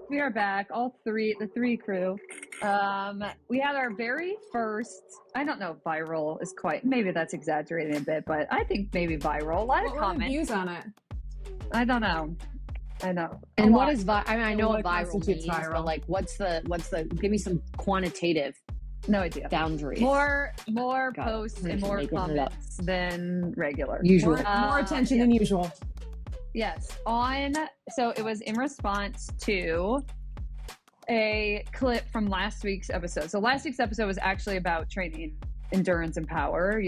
We are back, the three crew. We had our very first, I don't know if viral is quite, maybe that's exaggerating a bit, but I think maybe viral. A lot of What were the comments. views on it? I don't know. I know. And what is I know what what viral constitutes means, viral? but like, what's the? Give me some quantitative No idea. boundaries. More God, posts I'm and more making it up. comments than regular. Usual. More attention yeah. than usual. Yes. So it was in response to a clip from last week's episode. So last week's episode was actually about training endurance and power.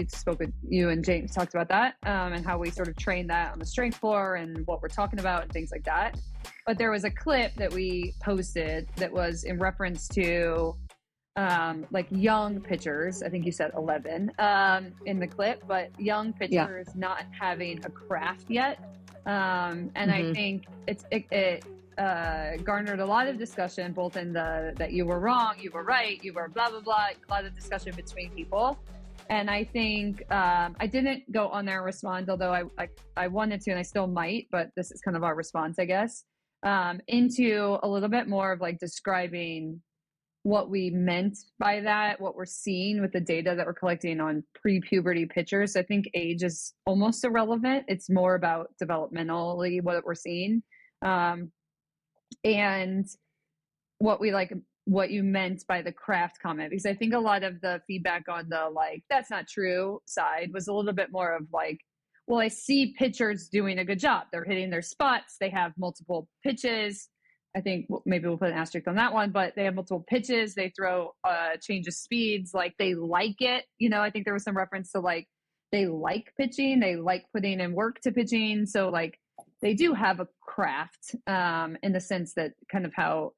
You and James talked about that, and how we sort of train that on the strength floor and what we're talking about and things like that. But there was a clip that we posted that was in reference to like young pitchers. I think you said 11 in the clip, but young pitchers not having a craft yet. And I think it garnered a lot of discussion, both in that you were wrong, you were right, you were blah, blah, blah, a lot of discussion between people. And I think I didn't go on there and respond, although I wanted to, and I still might, but this is kind of our response, I guess, into a little bit more of like describing what we meant by that, what we're seeing with the data that we're collecting on pre-puberty pitchers. I think age is almost irrelevant. It's more about developmentally what we're seeing. And what you meant by the craft comment, because I think a lot of the feedback on the like, that's not true side was a little bit more of like, well, I see pitchers doing a good job. They're hitting their spots. They have multiple pitches. I think maybe we'll put an asterisk on that one, but they have multiple pitches. They throw change of speeds. Like they like it. I think there was some reference to like, they like pitching. They like putting in work to pitching. So like they do have a craft in the sense that kind of how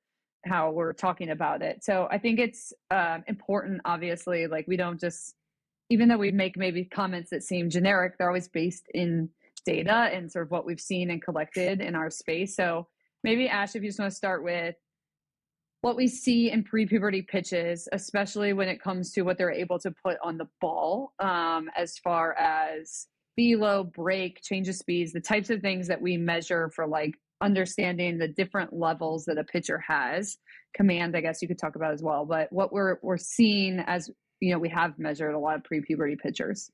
we're talking about it. So I think it's important, obviously, like we don't just, even though we make maybe comments that seem generic, they're always based in data and sort of what we've seen and collected in our space. So maybe Ash, if you just want to start with what we see in pre-puberty pitches, especially when it comes to what they're able to put on the ball, as far as velo, break, change of speeds, the types of things that we measure for like understanding the different levels that a pitcher has. Command, I guess you could talk about as well, but what we're seeing as, we have measured a lot of pre-puberty pitchers.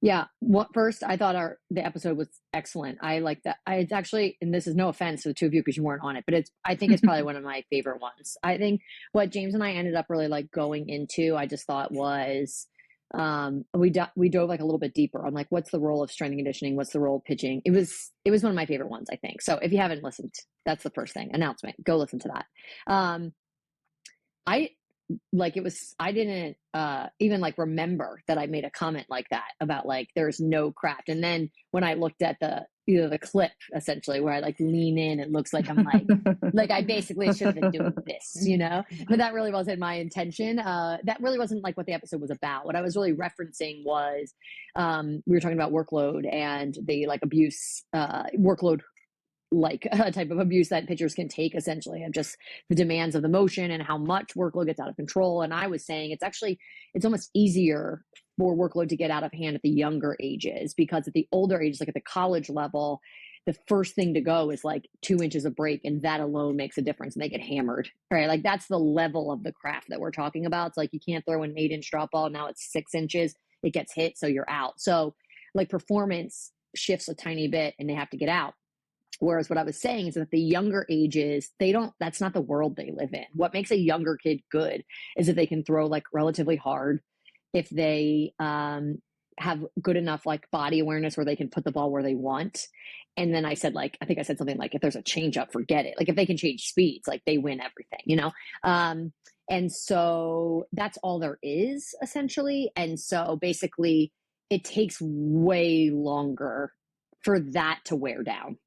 Yeah. First, I thought the episode was excellent. I like that. It's actually, and this is no offense to the two of you because you weren't on it, but I think it's probably one of my favorite ones. I think what James and I ended up really like going into, I just thought was, we dove like a little bit deeper on like, what's the role of strength and conditioning? What's the role of pitching? It was one of my favorite ones, I think. So if you haven't listened, that's the first thing, announcement, go listen to that. I didn't even like remember that I made a comment like that about like there's no craft. And then when I looked at the clip essentially where I like lean in, it looks like I'm like I basically should have been doing this, but that really wasn't my intention. That really wasn't like what the episode was about. What I was really referencing was we were talking about workload and the like abuse workload, like a type of abuse that pitchers can take, essentially, of just the demands of the motion and how much workload gets out of control. And I was saying it's almost easier for workload to get out of hand at the younger ages, because at the older ages, like at the college level, the first thing to go is like 2 inches of break, and that alone makes a difference, and they get hammered, right? Like that's the level of the craft that we're talking about. It's like you can't throw an 8-inch drop ball. Now it's 6 inches. It gets hit, so you're out. So like performance shifts a tiny bit and they have to get out. Whereas what I was saying is that the younger ages, that's not the world they live in. What makes a younger kid good is if they can throw like relatively hard, if they have good enough like body awareness where they can put the ball where they want. And then I said I think I said something like, if there's a change up, forget it. Like if they can change speeds, like they win everything, And so that's all there is essentially. And so basically it takes way longer for that to wear down.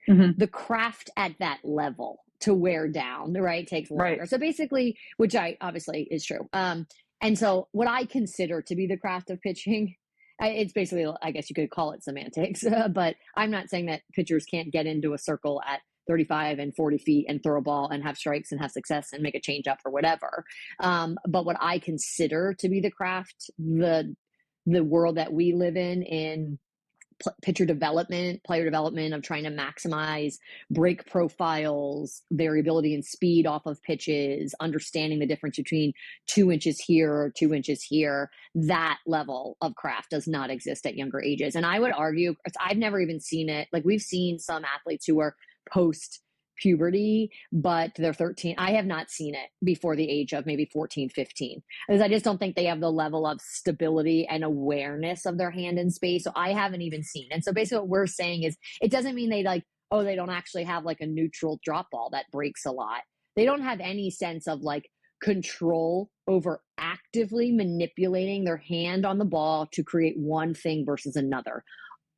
Mm-hmm. The craft at that level to wear down, right, takes longer. Right. So basically, which obviously is true. And so what I consider to be the craft of pitching, it's basically, I guess you could call it semantics, but I'm not saying that pitchers can't get into a circle at 35 and 40 feet and throw a ball and have strikes and have success and make a change up or whatever. But what I consider to be the craft, the world that we live in pitcher development, player development of trying to maximize break profiles, variability and speed off of pitches, understanding the difference between 2 inches here or 2 inches here. That level of craft does not exist at younger ages. And I would argue, I've never even seen it. Like, we've seen some athletes who are post puberty, but they're 13. I have not seen it before the age of maybe 14, 15, because I just don't think they have the level of stability and awareness of their hand in space. So I haven't even seen. And so basically what we're saying is, it doesn't mean they like, oh, they don't actually have like a neutral drop ball that breaks a lot. They don't have any sense of like control over actively manipulating their hand on the ball to create one thing versus another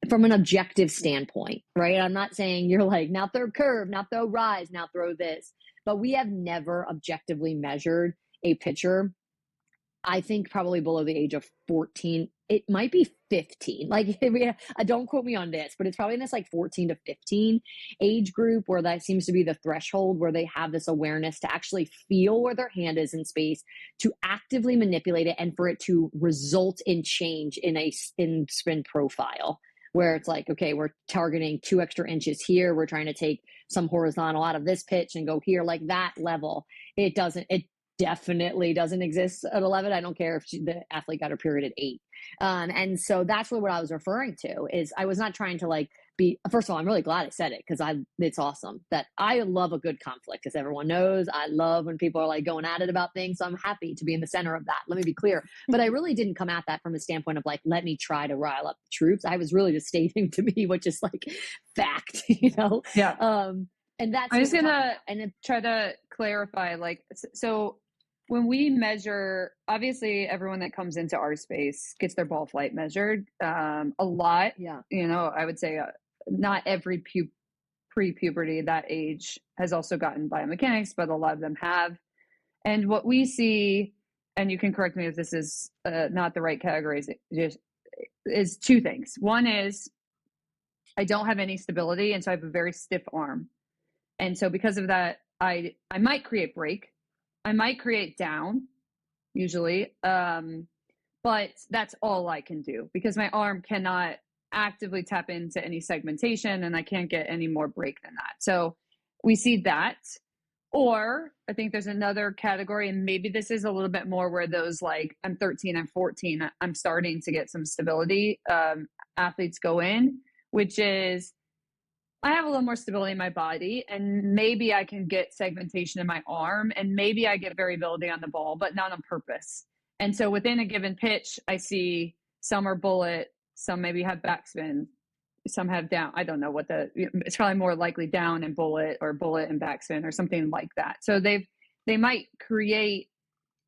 from an objective standpoint, right? I'm not saying you're like, now throw curve, now throw rise, now throw this, but we have never objectively measured a pitcher. I think probably below the age of 14, it might be 15. Like, don't quote me on this, but it's probably in this like 14 to 15 age group where that seems to be the threshold where they have this awareness to actually feel where their hand is in space, to actively manipulate it, and for it to result in change in spin profile, where it's like, okay, we're targeting 2 extra inches here. We're trying to take some horizontal out of this pitch and go here, like that level. It definitely doesn't exist at 11. I don't care if the athlete got her period at 8. And so that's what I was referring to. Is I was not trying to like be, first of all, I'm really glad I said it, because it's awesome that I love a good conflict, as everyone knows. I love when people are like going at it about things. So I'm happy to be in the center of that. Let me be clear. But I really didn't come at that from a standpoint of like, let me try to rile up the troops. I was really just stating to me, which is like fact, Yeah. And that's, I'm just gonna try to clarify, like, so when we measure, obviously everyone that comes into our space gets their ball flight measured a lot. Yeah. I would say not every pre-puberty, that age, has also gotten biomechanics, but a lot of them have. And what we see, and you can correct me if this is not the right categories, is two things. One is I don't have any stability, and so I have a very stiff arm. And so because of that, I might create break. I might create down, usually, but that's all I can do, because my arm cannot actively tap into any segmentation, and I can't get any more break than that. So we see that. Or I think there's another category, and maybe this is a little bit more where those, like, I'm 13, I'm 14, I'm starting to get some stability, athletes go in, which is, I have a little more stability in my body, and maybe I can get segmentation in my arm, and maybe I get variability on the ball, but not on purpose. And so within a given pitch, I see some are bullet, some maybe have backspin, some have down. I don't know what it's probably more likely down and bullet, or bullet and backspin, or something like that. So they might create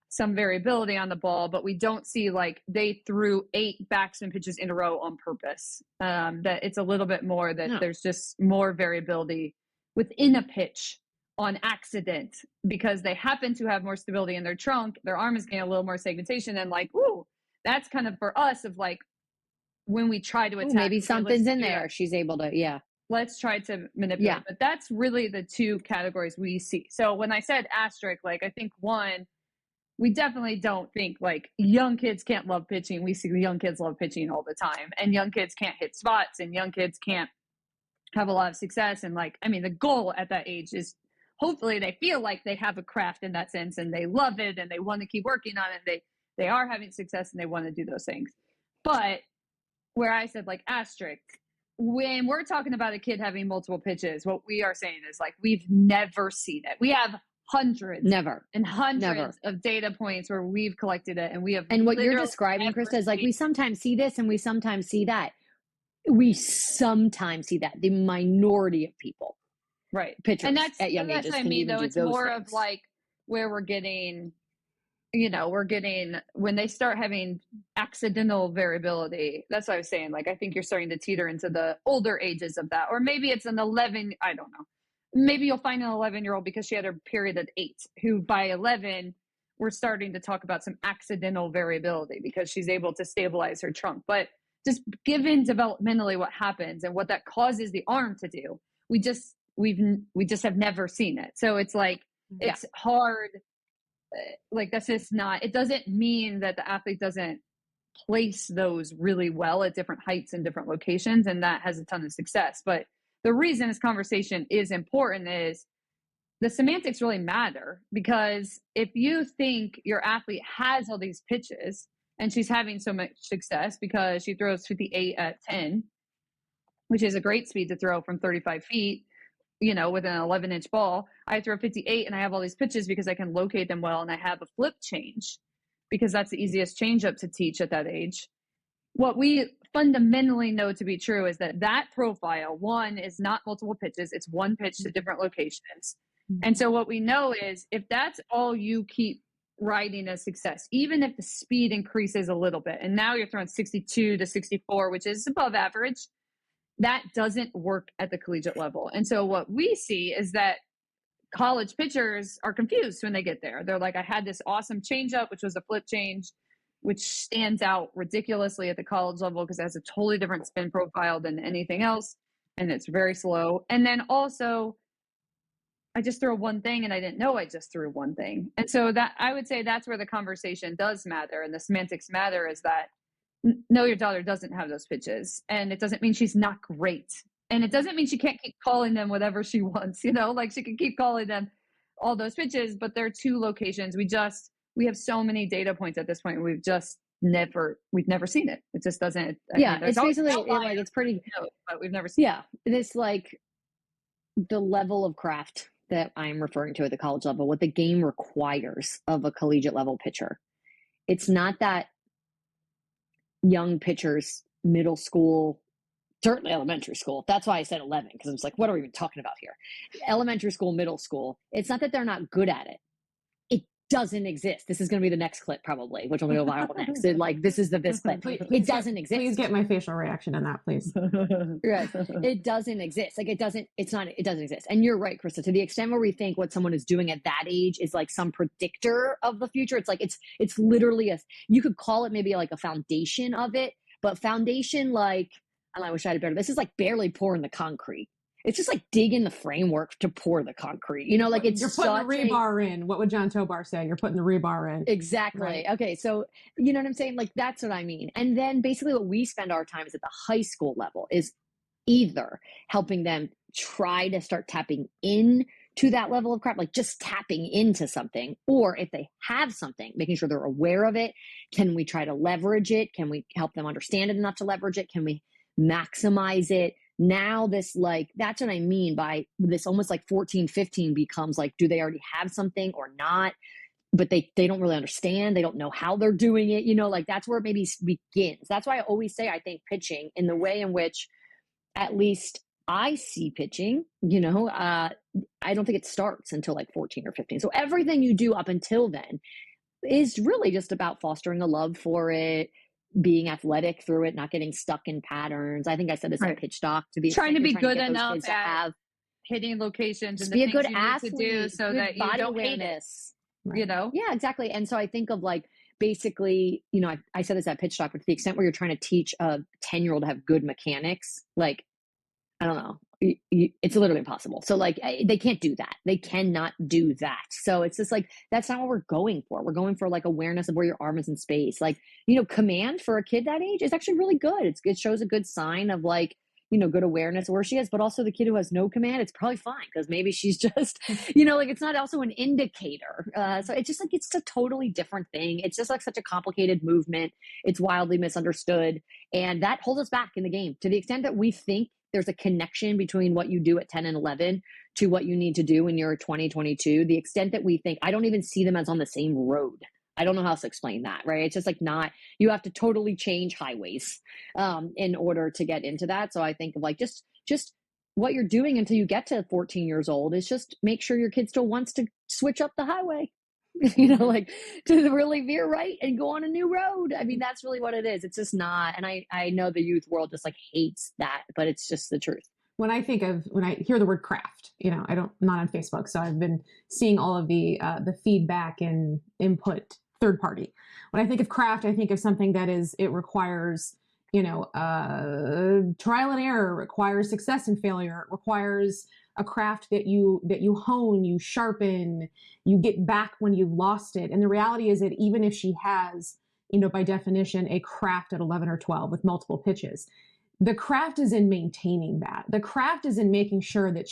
some variability on the ball, but we don't see like they threw 8 backspin pitches in a row on purpose. That it's a little bit more that there's just more variability within a pitch on accident, because they happen to have more stability in their trunk. Their arm is getting a little more segmentation, and like, ooh, that's kind of for us of like, when we try to attack, maybe something's in there. She's able to, let's try to manipulate. Yeah. But that's really the two categories we see. So when I said asterisk, like, I think one, we definitely don't think like young kids can't love pitching. We see young kids love pitching all the time, and young kids can't hit spots, and young kids can't have a lot of success. And like, I mean, the goal at that age is hopefully they feel like they have a craft in that sense, and they love it, and they want to keep working on it. They are having success, and they want to do those things. But where I said like asterisk, when we're talking about a kid having multiple pitches, what we are saying is like, we've never seen it. We have hundreds of data points where we've collected it, and we have. And what you're describing, Krista, is like, we sometimes see this and we sometimes see that. We sometimes see that. The minority of people, right, pitchers, and that's at young ages. That's what I mean, though. It's more things of like where we're getting, when they start having accidental variability. That's what I was saying. Like, I think you're starting to teeter into the older ages of that, or maybe it's an 11. I don't know. Maybe you'll find an 11-year-old because she had her period at 8, who by 11, we're starting to talk about some accidental variability because she's able to stabilize her trunk. But just given developmentally what happens and what that causes the arm to do, we just have never seen it. So it's like, it's hard. Like, that's just not, it doesn't mean that the athlete doesn't place those really well at different heights and different locations, and that has a ton of success. But the reason this conversation is important is the semantics really matter, because if you think your athlete has all these pitches and she's having so much success because she throws 58 at 10, which is a great speed to throw from 35 feet, with an 11-inch ball. I throw 58 and I have all these pitches because I can locate them well, and I have a flip change because that's the easiest change up to teach at that age. What we fundamentally know to be true is that profile, one, is not multiple pitches. It's one pitch to different locations. And so what we know is if that's all you keep riding as success, even if the speed increases a little bit, and now you're throwing 62 to 64, which is above average, that doesn't work at the collegiate level. And so what we see is that college pitchers are confused when they get there. They're like, I had this awesome changeup, which was a flip change, which stands out ridiculously at the college level because it has a totally different spin profile than anything else, and it's very slow. And then also, I just threw one thing and I didn't know I just threw one thing. And so that, I would say, that's where the conversation does matter and the semantics matter, is that no, your daughter doesn't have those pitches, and it doesn't mean she's not great. And it doesn't mean she can't keep calling them whatever she wants, like she can keep calling them all those pitches, but there are two locations. We have so many data points at this point. We've never seen it. It just doesn't. It's basically like, it's pretty, but we've never seen it. It's like the level of craft that I'm referring to at the college level, what the game requires of a collegiate level pitcher. It's not that young pitchers, middle school, certainly elementary school. That's why I said 11, because I was like, what are we even talking about here? Elementary school, middle school. It's not that they're not good at it. It doesn't exist. This is going to be the next clip probably, which will go viral next. This is this clip. It doesn't exist. Please get my facial reaction on that, please. Right. It doesn't exist. It doesn't exist. And you're right, Krista, to the extent where we think what someone is doing at that age is like some predictor of the future. It's like, it's literally you could call it maybe like a foundation of it, but foundation, like, I wish I had better. This is like barely pouring the concrete. It's just like digging the framework to pour the concrete. Like it's you're putting the rebar in. What would John Tobar say? You're putting the rebar in. Exactly. Right. Okay. So you know what I'm saying? Like that's what I mean. And then basically what we spend our time is at the high school level is either helping them try to start tapping in to that level of craft, like just tapping into something, or if they have something, making sure they're aware of it. Can we try to leverage it? Can we help them understand it enough to leverage it? Can we maximize it? Now that's what I mean by this, almost like 14, 15 becomes like, do they already have something or not? But they don't really understand. They don't know how they're doing it. Like that's where it maybe begins. That's why I always say, I think pitching in the way in which at least I see pitching, I don't think it starts until like 14 or 15. So everything you do up until then is really just about fostering a love for it, being athletic through it, not getting stuck in patterns. I think I said this at Pitch Doc, to be trying to be good enough at hitting locations and be the a good things you athlete, need to do so that you don't awareness. Hate it, Yeah, exactly. And so I think of like, basically, I said this at Pitch Doc, but to the extent where you're trying to teach a 10-year-old to have good mechanics, like, I don't know, it's literally impossible. So like, they can't do that. They cannot do that. So it's just like, that's not what we're going for. We're going for like awareness of where your arm is in space. Like, command for a kid that age is actually really good. It shows a good sign of like, good awareness of where she is, but also the kid who has no command, it's probably fine because maybe she's just, like it's not also an indicator. So it's just like, it's a totally different thing. It's just like such a complicated movement. It's wildly misunderstood. And that holds us back in the game to the extent that we think there's a connection between what you do at 10 and 11 to what you need to do when you're 20, 22, the extent that we think, I don't even see them as on the same road. I don't know how else to explain that, right? It's just like you have to totally change highways in order to get into that. So I think of like, just what you're doing until you get to 14 years old is just make sure your kid still wants to switch up the highway, like to really veer right and go on a new road. I mean, that's really what it is. It's just not. And I know the youth world just like hates that, but it's just the truth. When I hear the word craft, I'm not on Facebook, so I've been seeing all of the feedback and input third party. When I think of craft, I think of something that it requires, trial and error, requires success and failure, it requires a craft that you hone, you sharpen, you get back when you've lost it. And the reality is that even if she has, by definition, a craft at 11 or 12 with multiple pitches. The craft is in maintaining that. The craft is in making sure that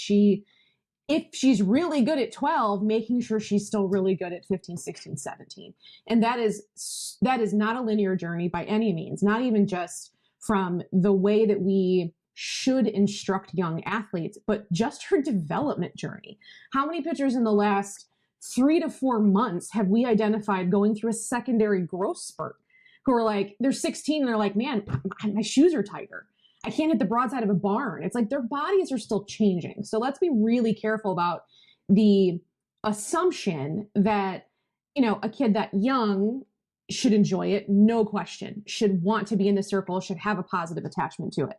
if she's really good at 12, making sure she's still really good at 15, 16, 17. And that is not a linear journey by any means, not even just from the way that we should instruct young athletes, but just her development journey. How many pitchers in the last 3 to 4 months have we identified going through a secondary growth spurt who are like, they're 16 and they're like, man, my shoes are tighter. I can't hit the broadside of a barn. It's like their bodies are still changing. So let's be really careful about the assumption that, a kid that young should enjoy it, no question, should want to be in the circle, should have a positive attachment to it.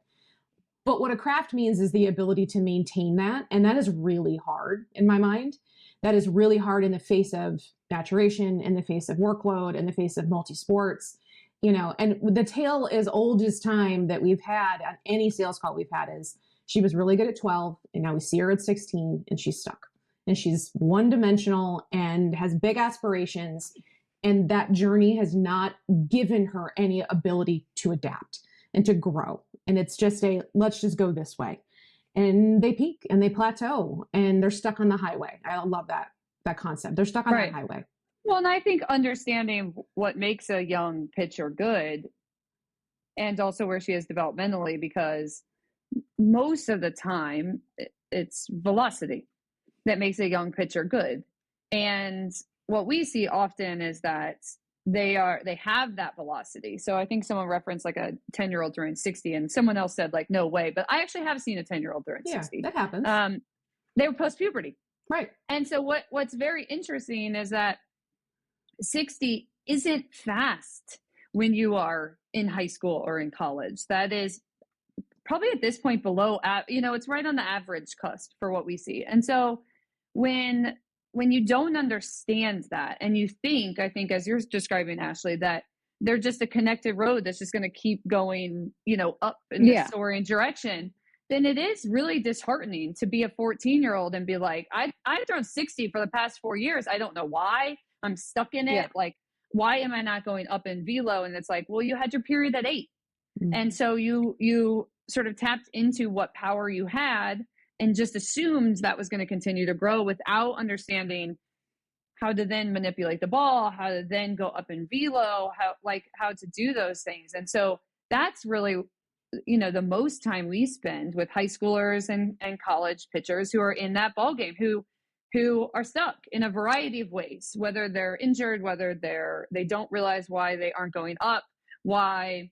But what a craft means is the ability to maintain that. And that is really hard in my mind. That is really hard in the face of maturation, in the face of workload, in the face of multi-sports. And the tale as old as time that we've had on any sales call we've had is she was really good at 12 and now we see her at 16 and she's stuck and she's one-dimensional and has big aspirations. And that journey has not given her any ability to adapt and to grow. And it's just let's just go this way. And they peak and they plateau and they're stuck on the highway. I love that concept. They're stuck on that highway. Well, and I think understanding what makes a young pitcher good and also where she is developmentally, because most of the time it's velocity that makes a young pitcher good. And what we see often is that they have that velocity. So I think someone referenced like a 10-year-old throwing 60 and someone else said like, no way. But I actually have seen a 10-year-old throwing 60. That happens. They were post-puberty. Right. And so what's very interesting is that 60 isn't fast when you are in high school or in college. That is probably at this point below, it's right on the average cusp for what we see. And so when you don't understand that and you think, I think as you're describing, Ashley, that they're just a connected road that's just going to keep going, up in this soaring direction, then it is really disheartening to be a 14-year-old and be like, I've thrown 60 for the past 4 years. I don't know why. I'm stuck in it. Yeah. Like, why am I not going up in velo? And it's like, well, you had your period at 8. Mm-hmm. And so you sort of tapped into what power you had and just assumed that was going to continue to grow without understanding how to then manipulate the ball, how to then go up in velo, how to do those things. And so that's really, the most time we spend with high schoolers and college pitchers who are in that ball game, who are stuck in a variety of ways, whether they're injured, whether they don't realize why they aren't going up, why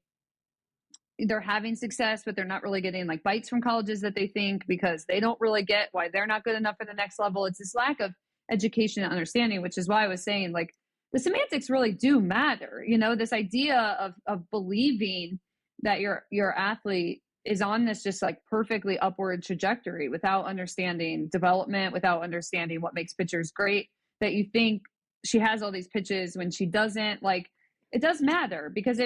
they're having success, but they're not really getting like bites from colleges that they think, because they don't really get why they're not good enough for the next level. It's this lack of education and understanding, which is why I was saying like the semantics really do matter. This idea of believing that your athlete is on this just like perfectly upward trajectory without understanding development, without understanding what makes pitchers great, that you think she has all these pitches when she doesn't. Like, it does matter, because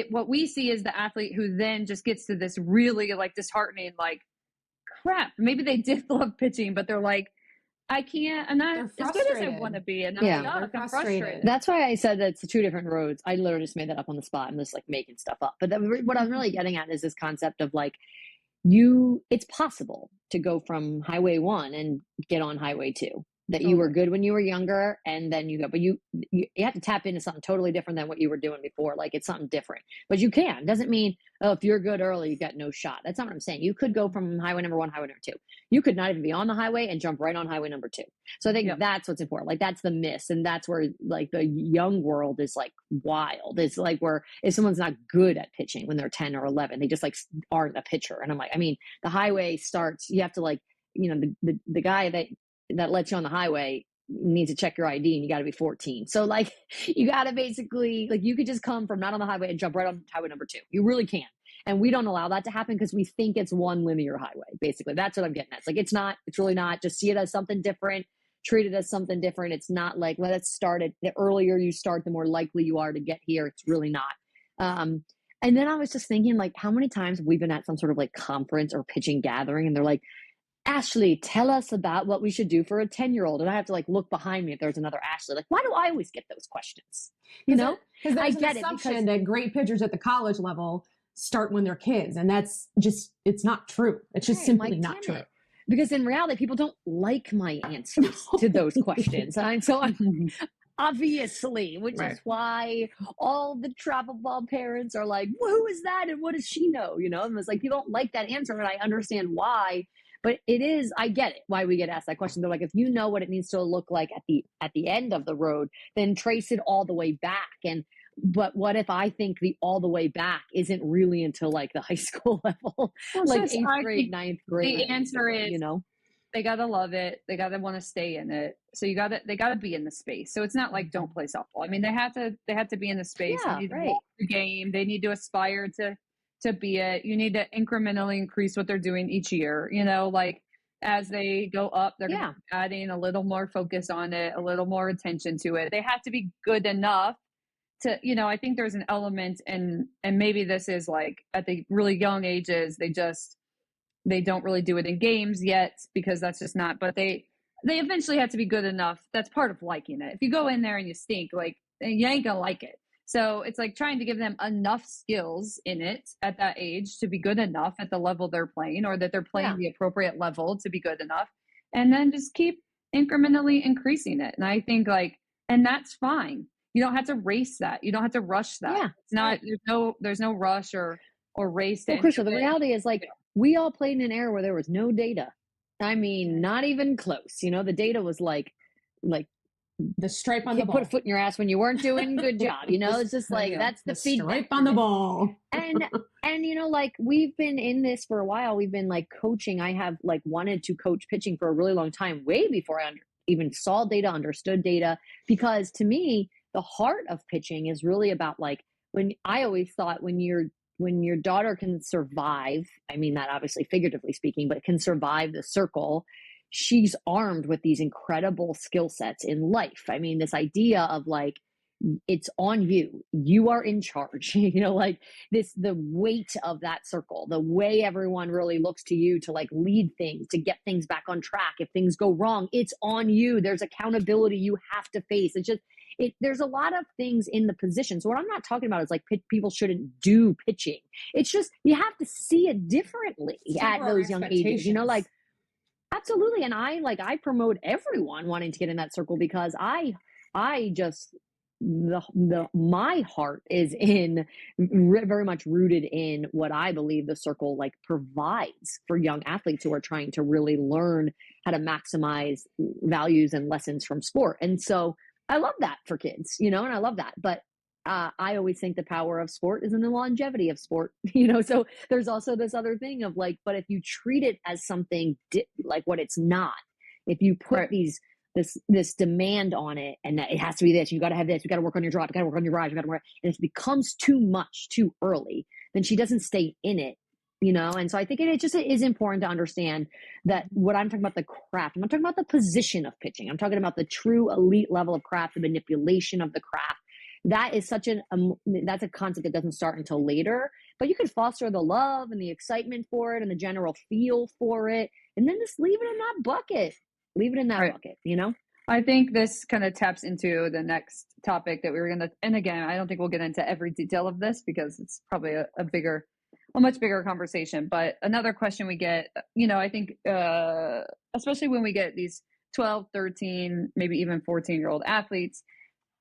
what we see is the athlete who then just gets to this really like disheartening, like, crap, maybe they did love pitching, but they're like, I'm not as good as I want to be. And I'm frustrated. That's why I said that it's 2 different roads. I literally just made that up on the spot. I'm just like making stuff up. But what I'm really getting at is this concept of like, it's possible to go from highway 1 and get on highway 2. That you were good when you were younger, and then you go, but you have to tap into something totally different than what you were doing before. Like, it's something different, but you can. Doesn't mean, if you're good early, you got no shot. That's not what I'm saying. You could go from highway number 1, highway number 2. You could not even be on the highway and jump right on highway number 2. So I think that's what's important. Like, that's the miss. And that's where like the young world is like wild. It's like where if someone's not good at pitching when they're 10 or 11, they just like aren't a pitcher. And I'm like, the highway starts, you have to like, the guy that lets you on the highway needs to check your ID, and you got to be 14. So like, you got to basically, like, you could just come from not on the highway and jump right on highway number 2. You really can. And we don't allow that to happen because we think it's one linear highway. Basically, that's what I'm getting at. It's like, it's not, it's really not. Just see it as something different, treat it as something different. It's not like, let's start it. The earlier you start, the more likely you are to get here. It's really not. And then I was just thinking, like, how many times we've been at some sort of like conference or pitching gathering, and they're like, Ashley, tell us about what we should do for a 10-year-old. And I have to like look behind me if there's another Ashley. Like, why do I always get those questions? You know? Because I there's an get it assumption because that great pitchers at the college level start when they're kids. And that's just, it's not true. It's just Right, simply like, not damn true. it. Because in reality, people don't like my answers to those questions. And so I'm obviously, which Right. is why all the travel ball parents are like, well, who is that? And what does she know? You know, and it's like, you don't like that answer. And I understand why, but it is, I get it, why we get asked that question. They're like, if you know what it needs to look like at the end of the road, then trace it all the way back. But what if I think the all the way back isn't really until like the high school level, Well, like sis, 8th I grade, think 9th grade? the answer is, you know, they gotta love it. They gotta want to stay in it. So they gotta be in the space. So it's not like don't play softball. I mean, they have to be in the space. Yeah, They need to right. walk the game. They need to aspire to be it. You need to incrementally increase what they're doing each year. You know, like as they go up, they're gonna be adding a little more focus on it, a little more attention to it. They have to be good enough to, you know, I think there's an element, and maybe this is like at the really young ages, they don't really do it in games yet because that's just not, but they eventually have to be good enough. That's part of liking it. If you go in there and you stink, like, you ain't gonna like it. So it's like trying to give them enough skills in it at that age to be good enough at the level they're playing, or that they're playing the appropriate level to be good enough, and then just keep incrementally increasing it. And I think like, and that's fine. You don't have to race that. You don't have to rush that. Yeah, it's not, there's no rush or race. Well, Krista, the reality is like we all played in an era where there was no data. I mean, not even close. You know, the data was like the stripe on the ball. Put a foot in your ass when you weren't doing good job. You know, it's just like that's the feedback. Stripe on the ball. And you know, like we've been in this for a while. We've been like coaching. I have like wanted to coach pitching for a really long time, way before I even saw data, understood data. Because to me, the heart of pitching is really about like when I always thought when your daughter can survive, I mean that obviously figuratively speaking, but can survive the circle, she's armed with these incredible skill sets in life. I mean, this idea of like, it's on you. You are in charge, you know, like the weight of that circle, the way everyone really looks to you to like lead things, to get things back on track. If things go wrong, it's on you. There's accountability you have to face. It's just, there's a lot of things in the position. So what I'm not talking about is like people shouldn't do pitching. It's just, you have to see it differently at those young ages, you know, like, absolutely. And I promote everyone wanting to get in that circle because I just, my heart is in very much rooted in what I believe the circle like provides for young athletes who are trying to really learn how to maximize values and lessons from sport. And so I love that for kids, you know, and I love that. But I always think the power of sport is in the longevity of sport, you know, so there's also this other thing of like, but if you treat it as something like what it's not, if you put this demand on it and that it has to be this, you got to have this, you got to work on your drop, you got to work on your rise, you got to work, and it becomes too much too early, then she doesn't stay in it, you know? And so I think it just is important to understand that what I'm talking about, the craft, I'm not talking about the position of pitching. I'm talking about the true elite level of craft, the manipulation of the craft. That is that's a concept that doesn't start until later, but you can foster the love and the excitement for it and the general feel for it. And then just leave it in that bucket. Leave it in that bucket, you know? I think this kind of taps into the next topic that we were going to, and again, I don't think we'll get into every detail of this because it's probably a much bigger conversation. But another question we get, you know, I think, especially when we get these 12, 13, maybe even 14-year-old athletes,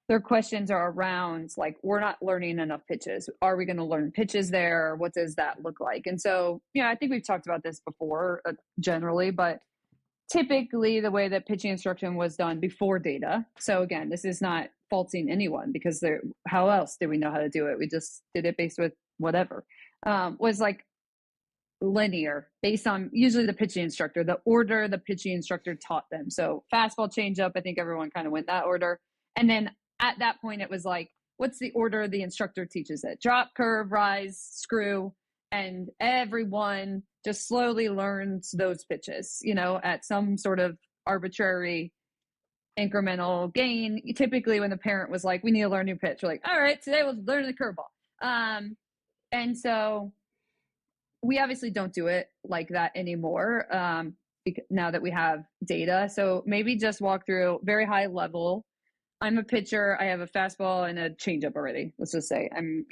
their questions are around like, we're not learning enough pitches. Are we going to learn pitches there? What does that look like? And so, yeah, I think we've talked about this before generally, but typically the way that pitching instruction was done before data. So again, this is not faulting anyone because how else did we know how to do it? We just did it based with whatever, was like linear based on usually the pitching instructor, the order the pitching instructor taught them. So fastball, changeup, I think everyone kind of went that order. And then at that point, it was like, what's the order the instructor teaches it? Drop, curve, rise, screw. And everyone just slowly learns those pitches, you know, at some sort of arbitrary incremental gain. Typically when the parent was like, we need to learn a new pitch, we're like, all right, today we'll learn the curveball. And so we obviously don't do it like that anymore. now that we have data. So maybe just walk through very high level. I'm a pitcher. I have a fastball and a changeup already. Let's just say I'm,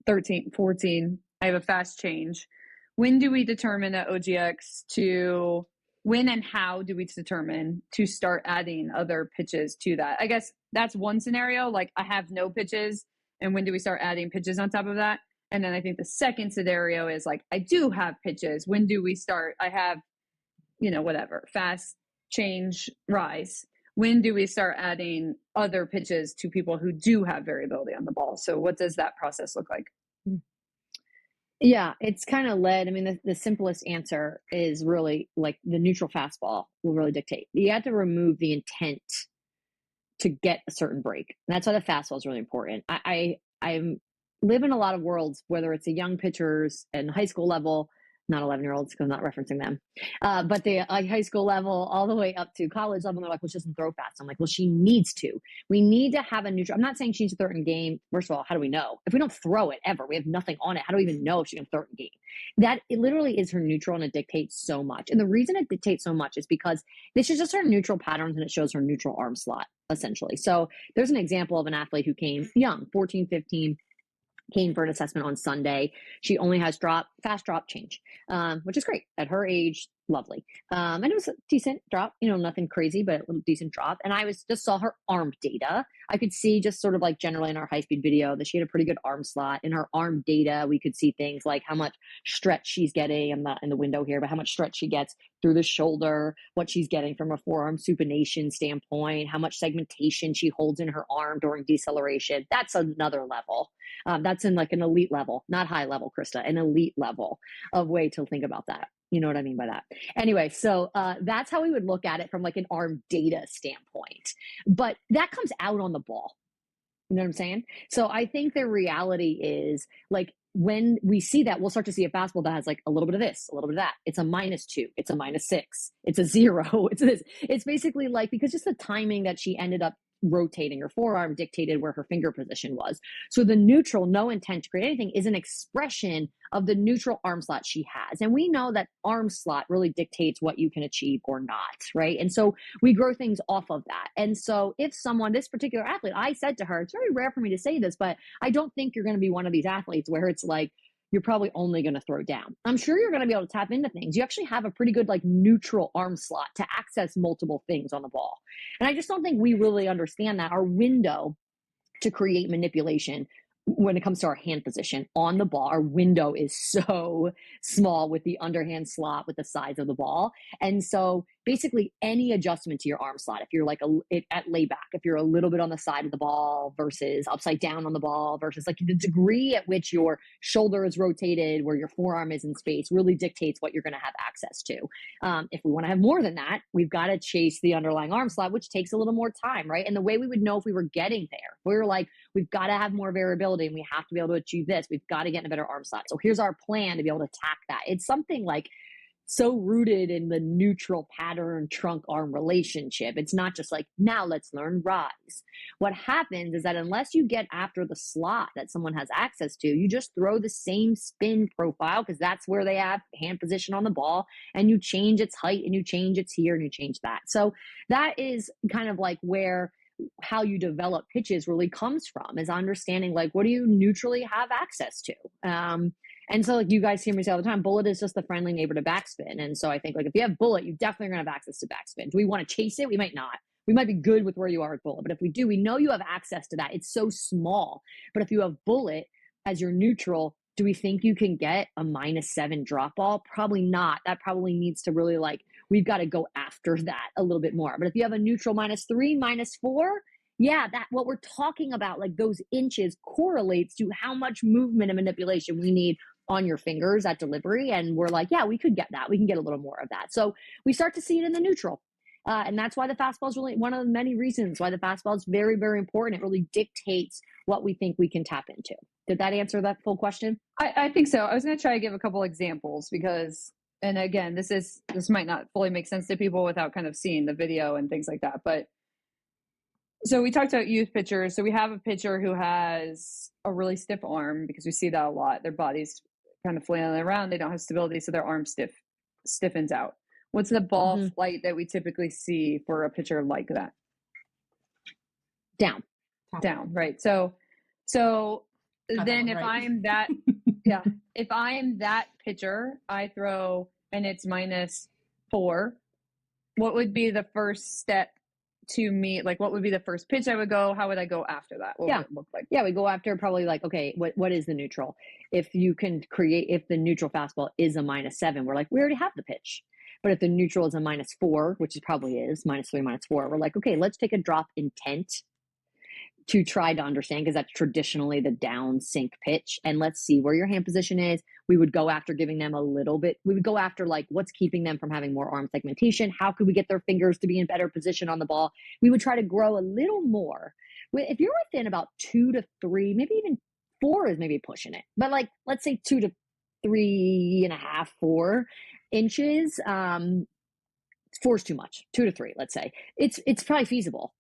13, 14. I have a fast change. When do we determine at OGX when and how do we determine to start adding other pitches to that? I guess that's one scenario. Like I have no pitches, and when do we start adding pitches on top of that? And then I think the second scenario is like, I do have pitches. When do we start? I have, whatever, fast, change, rise. When do we start adding other pitches to people who do have variability on the ball? So what does that process look like? Yeah, it's kind of led. I mean, the simplest answer is really like the neutral fastball will really dictate. You have to remove the intent to get a certain break. And that's why the fastball is really important. I live in a lot of worlds, whether it's the young pitchers and high school level, not 11-year-olds because I'm not referencing them, but the high school level all the way up to college level. They're like, well, she doesn't throw fast. I'm like, well, she needs to. We need to have a neutral. I'm not saying she needs to throw it in game. First of all, how do we know? If we don't throw it ever, we have nothing on it. How do we even know if she can throw it in game? That it literally is her neutral, and it dictates so much. And the reason it dictates so much is because this is just her neutral patterns, and it shows her neutral arm slot essentially. So there's an example of an athlete who came young, 14, 15, came for an assessment on Sunday. She only has fast drop change, which is great at her age. Lovely. And it was a decent drop, nothing crazy, but a decent drop. And I just saw her arm data. I could see just sort of like generally in our high speed video that she had a pretty good arm slot. In her arm data, we could see things like how much stretch she's getting. I'm not in the window here, but how much stretch she gets through the shoulder, what she's getting from a forearm supination standpoint, how much segmentation she holds in her arm during deceleration. That's another level. That's in like an elite level, not high level, Krista, an elite level of way to think about that. You know what I mean by that? Anyway, so that's how we would look at it from like an arm data standpoint. But that comes out on the ball. You know what I'm saying? So I think the reality is like when we see that, we'll start to see a fastball that has like a little bit of this, a little bit of that. It's a -2. It's a -6. It's a 0. It's this. It's basically like, because just the timing that she ended up rotating her forearm dictated where her finger position was. So the neutral, no intent to create anything, is an expression of the neutral arm slot she has. And we know that arm slot really dictates what you can achieve or not, right? And so we grow things off of that. And so if someone, this particular athlete, I said to her, it's very rare for me to say this, but I don't think you're going to be one of these athletes where it's like, you're probably only going to throw down. I'm sure you're going to be able to tap into things. You actually have a pretty good like neutral arm slot to access multiple things on the ball. And I just don't think we really understand that our window to create manipulation when it comes to our hand position on the ball, our window is so small with the underhand slot, with the size of the ball. And so basically any adjustment to your arm slot, if you're like at layback, if you're a little bit on the side of the ball versus upside down on the ball versus like the degree at which your shoulder is rotated, where your forearm is in space, really dictates what you're going to have access to. If we want to have more than that, we've got to chase the underlying arm slot, which takes a little more time, right? And the way we would know if we were getting there, we were like, we've got to have more variability and we have to be able to achieve this. We've got to get in a better arm slot. So here's our plan to be able to attack that. It's something like so rooted in the neutral pattern trunk arm relationship. It's not just like, now let's learn rise. What happens is that unless you get after the slot that someone has access to, you just throw the same spin profile because that's where they have hand position on the ball, and you change its height and you change its here and you change that. So that is kind of like where how you develop pitches really comes from, is understanding like, what do you neutrally have access to? And so like you guys hear me say all the time, bullet is just the friendly neighbor to backspin. And so I think like if you have bullet, you definitely are going to have access to backspin. Do we want to chase it? We might not. We might be good with where you are with bullet, but if we do, we know you have access to that. It's so small. But if you have bullet as your neutral, do we think you can get a -7 drop ball? Probably not. That probably needs to really like, we've got to go after that a little bit more. But if you have a neutral -3, -4, yeah, that what we're talking about, like those inches correlates to how much movement and manipulation we need on your fingers at delivery. And we're like, yeah, we could get that. We can get a little more of that. So we start to see it in the neutral. And that's why the fastball is really one of the many reasons why the fastball is very, very important. It really dictates what we think we can tap into. Did that answer that full question? I think so. I was going to try to give a couple examples because, and again, this might not fully make sense to people without kind of seeing the video and things like that. But so we talked about youth pitchers. So we have a pitcher who has a really stiff arm because we see that a lot. Their body's kind of flailing around. They don't have stability, so their arm stiffens out. What's the ball flight that we typically see for a pitcher like that? Down, right? So then if I'm that, if I'm that pitcher, I throw and it's -4. What would be the first step to me? Like, what would be the first pitch I would go? How would I go after that? What would it look like? Yeah, we go after probably like, okay, what is the neutral? If you can if the neutral fastball is a -7, we're like, we already have the pitch. But if the neutral is a -4, which it probably is, -3, -4, we're like, okay, let's take a drop intent to try to understand, because that's traditionally the down sink pitch. And let's see where your hand position is. We would go after giving them a little bit. We would go after like what's keeping them from having more arm segmentation. How could we get their fingers to be in better position on the ball? We would try to grow a little more. If you're within about 2 to 3, maybe even 4 is maybe pushing it. But like, let's say 2 to 3.5, 4 inches. 4 is too much. 2 to 3, let's say. It's probably feasible.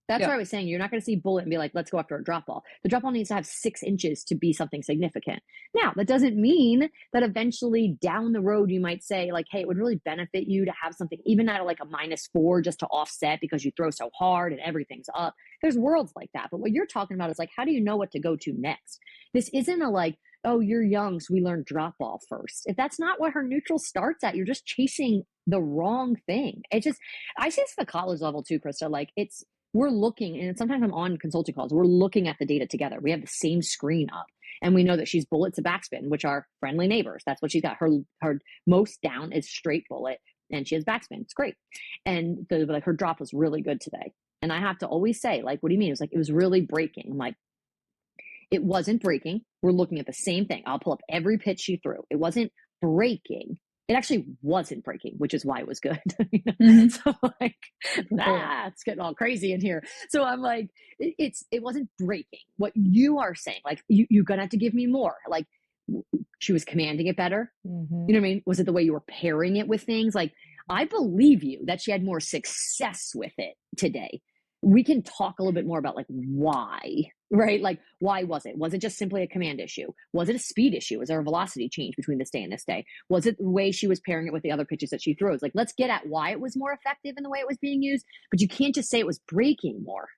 That's what I was saying. You're not going to see bullet and be like, let's go after a drop ball. The drop ball needs to have 6 inches to be something significant. Now, that doesn't mean that eventually down the road, you might say like, hey, it would really benefit you to have something even at like a -4 just to offset because you throw so hard and everything's up. There's worlds like that. But what you're talking about is like, how do you know what to go to next? This isn't a like, oh, you're young, so we learn drop ball first. If that's not what her neutral starts at, you're just chasing the wrong thing. I see this at the college level too, Krista. Like we're looking, and sometimes I'm on consulting calls, we're looking at the data together. We have the same screen up, and we know that she's bullet to backspin, which are friendly neighbors. That's what she's got. Her most down is straight bullet, and she has backspin. It's great. And like her drop was really good today. And I have to always say, like, what do you mean? It was like, it was really breaking. I'm like, it wasn't breaking. We're looking at the same thing. I'll pull up every pitch she threw. It wasn't breaking. It actually wasn't breaking, which is why it was good. So like, it's getting all crazy in here. So I'm like, it wasn't breaking. What you are saying, like, you're going to have to give me more. Like, she was commanding it better. You know what I mean? Was it the way you were pairing it with things? Like, I believe you that she had more success with it today. We can talk a little bit more about like why, right? Like, why was it? Was it just simply a command issue? Was it a speed issue? Was there a velocity change between this day and this day? Was it the way she was pairing it with the other pitches that she throws? Like, let's get at why it was more effective in the way it was being used, but you can't just say it was breaking more,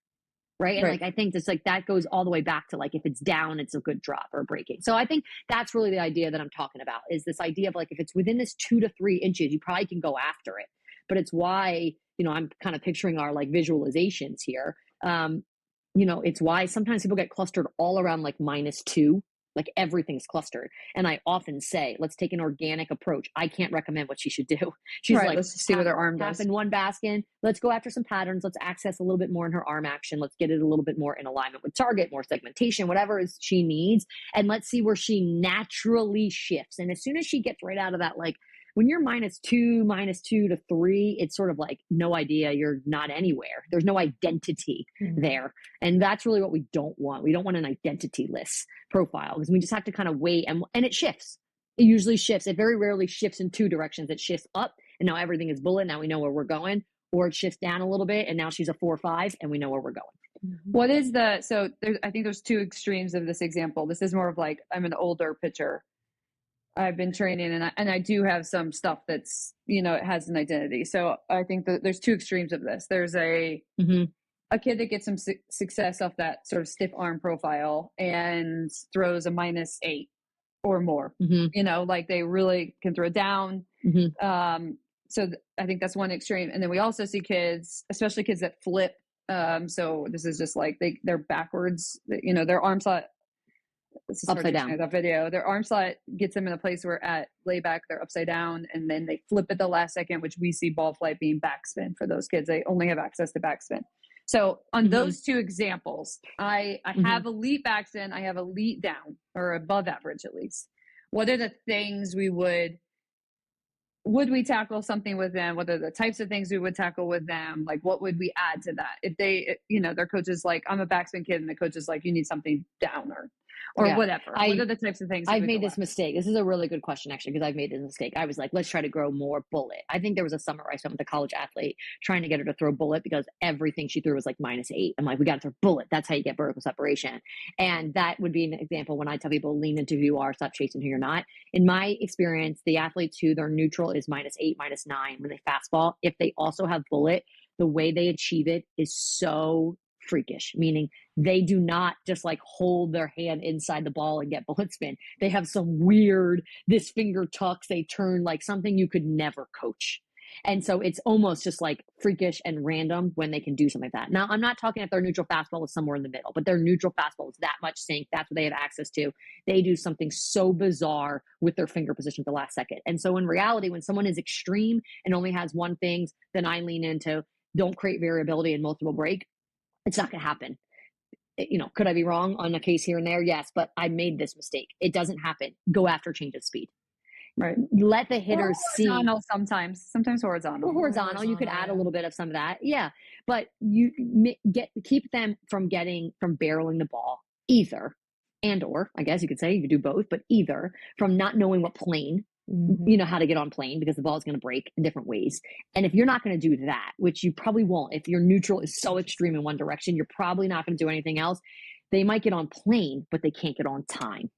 right? And like, I think that's like, that goes all the way back to like, if it's down, it's a good drop or breaking. So I think that's really the idea that I'm talking about, is this idea of like, if it's within this 2 to 3 inches, you probably can go after it. But it's why, you know, I'm kind of picturing our like visualizations here. You know, it's why sometimes people get clustered all around like -2, like everything's clustered. And I often say, let's take an organic approach. I can't recommend what she should do. She's like, let's just see what her arm does. In one basket. Let's go after some patterns. Let's access a little bit more in her arm action. Let's get it a little bit more in alignment with target, more segmentation, whatever she needs. And let's see where she naturally shifts. And as soon as she gets right out of that, like, when you're -2 to 3, it's sort of like no idea. You're not anywhere. There's no identity there. And that's really what we don't want. We don't want an identity-less profile, because we just have to kind of wait. And it shifts. It usually shifts. It very rarely shifts in 2 directions. It shifts up, and now everything is bullet. Now we know where we're going. Or it shifts down a little bit, and now she's a 4-5, and we know where we're going. What is I think there's 2 extremes of this example. This is more of like, I'm an older pitcher. I've been training, and I do have some stuff that's, you know, it has an identity. So I think that there's 2 extremes of this. There's a kid that gets some success off that sort of stiff arm profile and throws a -8 or more. You know, like they really can throw down. So I think that's one extreme. And then we also see kids, especially kids that flip. So this is just like they're backwards. You know, their arm slot. This is upside down. That video. Their arm slot gets them in a place where at layback they're upside down, and then they flip at the last second, which we see ball flight being backspin for those kids. They only have access to backspin. So on those 2 examples, I have elite backspin, I have elite down, or above average at least. What are the things would we tackle something with them? What are the types of things we would tackle with them? Like, what would we add to that? If they, you know, their coach is like, I'm a backspin kid, and the coach is like, you need something down, or or Yeah. whatever? What are the types of things I've made this mistake. This is a really good question, actually, because I've made this mistake. I was like, let's try to grow more bullet. I think there was a summer I spent with a college athlete trying to get her to throw bullet because everything she threw was like -8. I'm like, we got to throw bullet. That's how you get vertical separation. And that would be an example when I tell people lean into who you are, stop chasing who you're not. In my experience, the athletes who their neutral is -8, -9 when they fastball, if they also have bullet, the way they achieve it is so freakish, meaning they do not just like hold their hand inside the ball and get bullet spin. They have some weird, this finger tucks, they turn like something you could never coach. And so it's almost just like freakish and random when they can do something like that. Now, I'm not talking if their neutral fastball is somewhere in the middle, but their neutral fastball is that much sync. That's what they have access to. They do something so bizarre with their finger position at the last second. And so in reality, when someone is extreme and only has one thing, then I lean into don't create variability in multiple break. It's not going to happen. Could I be wrong on a case here and there? Yes, but I made this mistake. It doesn't happen. Go after change of speed. Right. Let the hitters see. Sometimes horizontal. Or horizontal. You could add a little bit of some of that. Yeah. But you keep them from barreling the ball either, or I guess you could say you could do both, but either from not knowing what plane, how to get on plane because the ball is going to break in different ways. And if you're not going to do that, which you probably won't, if your neutral is so extreme in one direction, you're probably not going to do anything else. They might get on plane, but they can't get on time.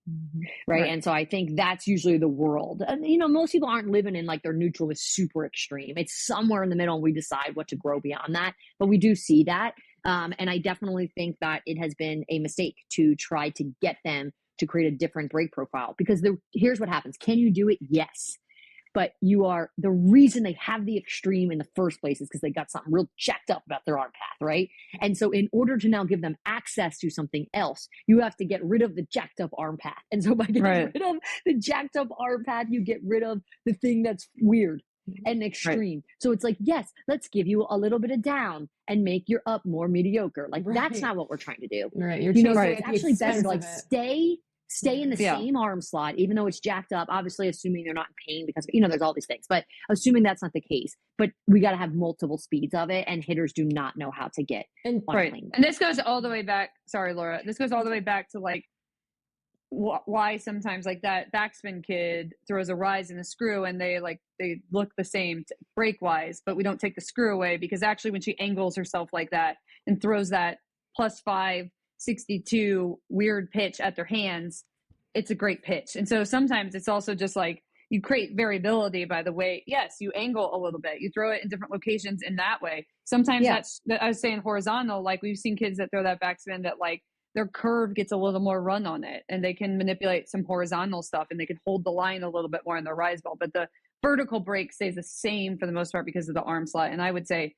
Right. And so I think that's usually the world. And, most people aren't living in like their neutral is super extreme. It's somewhere in the middle and we decide what to grow beyond that. But we do see that. And I definitely think that it has been a mistake to try to get them to create a different break profile because here's what happens. Can you do it? Yes. But the reason they have the extreme in the first place is because they got something real jacked up about their arm path, right? And so in order to now give them access to something else, you have to get rid of the jacked up arm path. And so by getting rid of the jacked up arm path, you get rid of the thing that's weird and extreme. Right. So it's like, yes, let's give you a little bit of down and make your up more mediocre. Like that's not what we're trying to do. Right. It's actually better to like stay in the same arm slot, even though it's jacked up, obviously assuming they're not in pain because, there's all these things, but assuming that's not the case, but we got to have multiple speeds of it and hitters do not know how to get on plane. And this goes all the way back. Sorry, Laura. This goes all the way back to like why sometimes like that backspin kid throws a rise and a screw and they look the same break wise, but we don't take the screw away because actually when she angles herself like that and throws that +5 62 weird pitch at their hands, it's a great pitch. And so sometimes it's also just like you create variability by the way, yes, you angle a little bit, you throw it in different locations in that way. Sometimes I was saying horizontal, like we've seen kids that throw that backspin that like their curve gets a little more run on it and they can manipulate some horizontal stuff and they can hold the line a little bit more in the rise ball, but the vertical break stays the same for the most part because of the arm slot. And I would say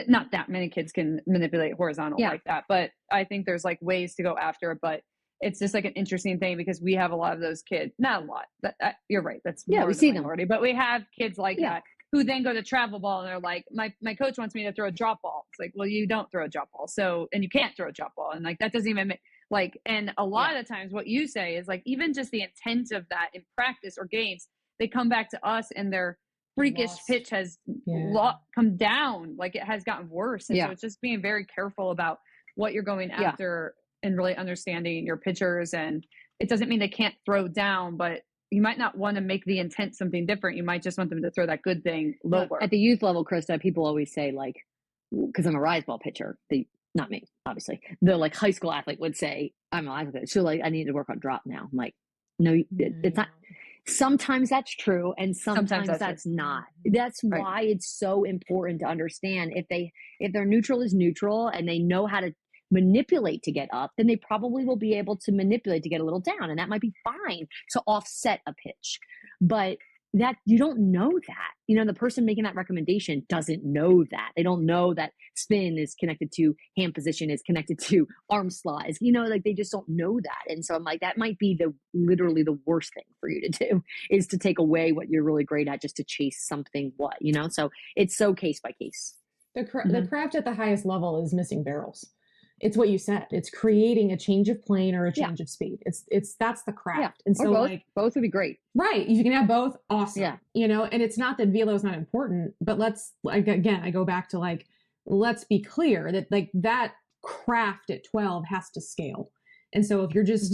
not that many kids can manipulate horizontal like that, but I think there's like ways to go after it, but it's just like an interesting thing because we have a lot of those kids, not a lot, you're right. That's we see them already, but we have kids like that who then go to travel ball and they're like, my coach wants me to throw a drop ball. It's like, well, you don't throw a drop ball. So, and you can't throw a drop ball. And like, that doesn't even make and a lot of times what you say is like, even just the intent of that in practice or games, they come back to us and their freakish pitch has come down, like it has gotten worse. And so it's just being very careful about what you're going after and really understanding your pitchers. And it doesn't mean they can't throw down, but you might not want to make the intent something different. You might just want them to throw that good thing lower. At the youth level, Krista, people always say like, because I'm a rise ball pitcher, not me, obviously. The like high school athlete would say, I'm a rise ball pitcher. So like, I need to work on drop now. I'm like, no, it's not. Sometimes that's true. And sometimes that's not. That's why it's so important to understand if their neutral is neutral and they know how to manipulate to get up, then they probably will be able to manipulate to get a little down. And that might be fine to offset a pitch. But that you don't know that, the person making that recommendation doesn't know that. They don't know that spin is connected to hand position, is connected to arm slot, like they just don't know that. And so I'm like, that might be literally the worst thing for you to do is to take away what you're really great at just to chase something, so it's so case by case. The craft at the highest level is missing barrels. It's what you said. It's creating a change of plane or a change of speed. That's the craft. And so both would be great. Right. You can have both. Awesome. Yeah. And it's not that velo is not important, but I go back to like, let's be clear that like that craft at 12 has to scale. And so if you're just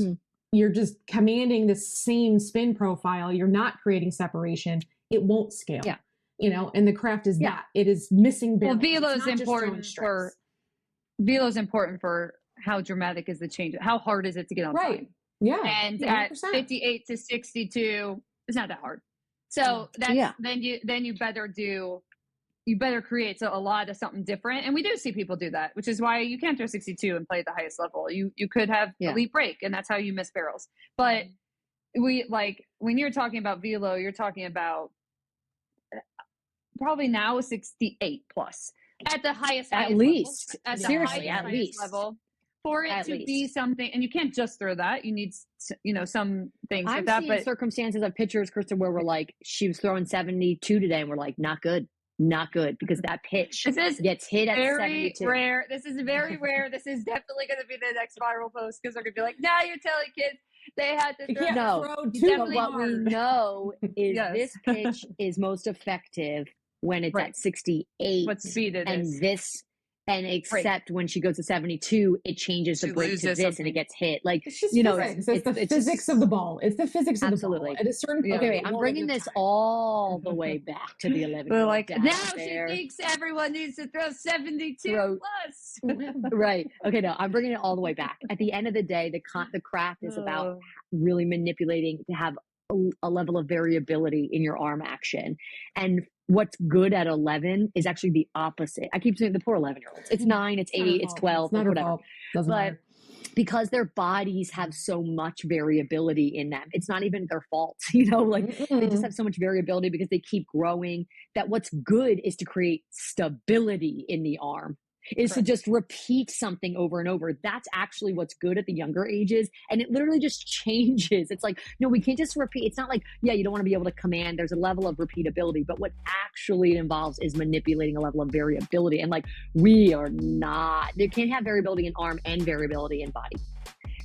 you're just commanding the same spin profile, you're not creating separation, it won't scale. Yeah. You know, and the craft is that it is missing balance. Well, velo is important for how dramatic is the change. How hard is it to get on time? Yeah. And 100%. at 58 to 62, it's not that hard. So that's then you better create a lot of something different. And we do see people do that, which is why you can't throw 62 and play at the highest level. You could have elite break, and that's how you miss barrels. But we like when you're talking about velo, you're talking about probably now 68 plus at the highest least level, seriously at least level for it to be something. And you can't just throw that. You need some things I've with that. seen But circumstances of pictures, Krista, where we're like, she was throwing 72 today, and we're like, not good, because that pitch gets hit at 72. Rare. This is very rare. This is definitely going to be the next viral post, because they're going to be like, now you're telling kids they had to throw. But what we know is this pitch is most effective when it's at 68. What speed it is. Except when she goes to 72, it changes the break to this and it gets hit. Like, it's just physics. It's the physics of the ball. It's the physics of the ball. At a certain point, okay, I'm bringing this all the way back to the 11. We're like, now she thinks everyone needs to throw 72 plus. Right. Okay, no, I'm bringing it all the way back. At the end of the day, the craft is about really manipulating to have a level of variability in your arm action. And what's good at 11 is actually the opposite. I keep saying the poor 11-year-olds. It's 9, it's 8, it's 12, it's whatever. But because their bodies have so much variability in them, it's not even their fault. They just have so much variability because they keep growing, that what's good is to create stability in the arm. Is to just repeat something over and over. That's actually what's good at the younger ages. And it literally just changes. It's like, no, we can't just repeat. It's not like, you don't want to be able to command. There's a level of repeatability, but what actually it involves is manipulating a level of variability. And like, we are not, you can't have variability in arm and variability in body.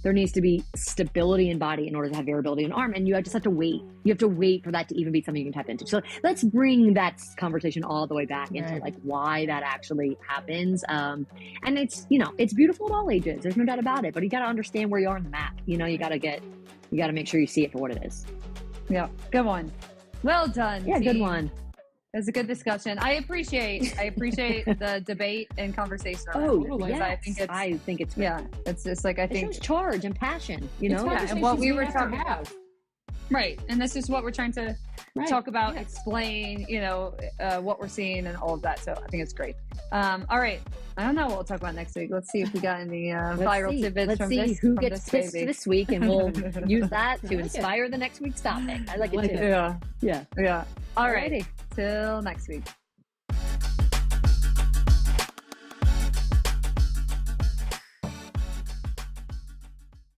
There needs to be stability in body in order to have variability in arm. And you just have to wait. You have to wait for that to even be something you can tap into. So let's bring that conversation all the way back into like why that actually happens. And it's, it's beautiful at all ages. There's no doubt about it. But you got to understand where you are on the map. You got to make sure you see it for what it is. Yeah. Good one. Well done. Yeah, team. good one. It was a good discussion. I appreciate the debate and conversation. Yes. I think it's it's just like, I think shows charge and passion, and what we were talking about. Right. And this is what we're trying to talk about, explain, what we're seeing and all of that. So I think it's great. All right. I don't know what we'll talk about next week. Let's see if we got any viral tidbits from this. Let's see who gets pissed this week, and we'll use that to inspire the next week's topic. I like it too. Yeah. All right. Till next week.